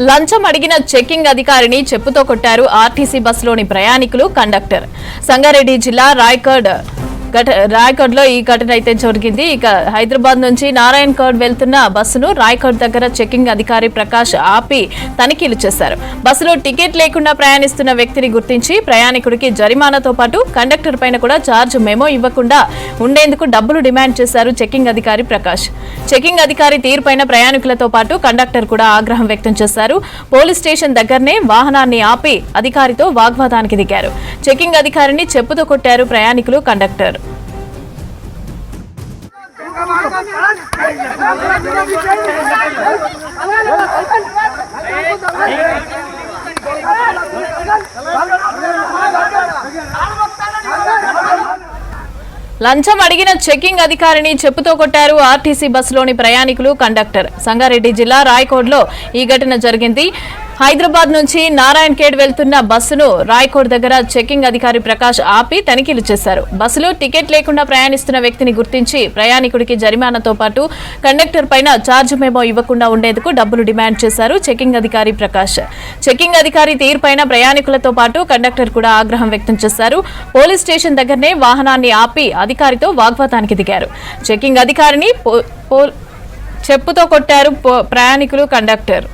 లంచం అడిగిన చెకింగ్ అధికారిని చెప్పుతో కొట్టారు ఆర్టీసీ బస్సులోని ప్రయాణికులు, కండక్టర్. సంగారెడ్డి జిల్లా రాయకోడ్లో ఈ ఘటన అయితే జరిగింది. ఇక హైదరాబాద్ నుంచి నారాయణఖేడ్ వెళ్తున్న బస్సును రాయకోడ్ దగ్గర చెకింగ్ అధికారి ప్రకాష్ ఆపి తనిఖీలు చేశారు. బస్సులో టికెట్ లేకుండా ప్రయాణిస్తున్న వ్యక్తిని గుర్తించి ప్రయాణికుడికి జరిమానాతో పాటు కండక్టర్ పైన కూడా ఛార్జ్ మెమో ఇవ్వకుండా ఉండేందుకు డబ్బులు డిమాండ్ చేశారు చెకింగ్ అధికారి ప్రకాష్. చెకింగ్ అధికారి తీరుపైన ప్రయాణికులతో పాటు కండక్టర్ కూడా ఆగ్రహం వ్యక్తం చేశారు. పోలీస్ స్టేషన్ దగ్గరనే వాహనాన్ని ఆపి అధికారితో వాగ్వాదానికి దిగారు. చెకింగ్ అధికారిని చెప్పుతో కొట్టారు ప్రయాణికులు, కండక్టర్. లంచం అడిగిన చెకింగ్ అధికారిని చెప్పుతో కొట్టారు ఆర్టీసీ బస్సులోని ప్రయాణికులు, కండక్టర్. సంగారెడ్డి జిల్లా రాయకోడ్లో ఈ ఘటన జరిగింది. హైదరాబాద్ నుంచి నారాయణఖేడ్ వెళ్తున్న బస్సును రాయకోడ్ దగ్గర చెకింగ్ అధికారి ప్రకాష్ ఆపి తనిఖీలు చేశారు. బస్సులో టికెట్ లేకుండా ప్రయాణిస్తున్న వ్యక్తిని గుర్తించి ప్రయాణికుడికి జరిమానాతో పాటు కండక్టర్ పైన ఛార్జ్ మెమో ఇవ్వకుండా ఉండేందుకు డబ్బులు డిమాండ్ చేశారు చెకింగ్ అధికారి ప్రకాష్. చెకింగ్ అధికారి తీరుపైన ప్రయాణికులతో పాటు కండక్టర్ కూడా ఆగ్రహం వ్యక్తం చేశారు. పోలీస్ స్టేషన్ దగ్గరనే వాహనాన్ని ఆపి అధికారితో వాగ్వాదానికి దిగారు. చెకింగ్ అధికారిని చెప్పుతో కొట్టారు ప్రయాణికులు, కండక్టర్.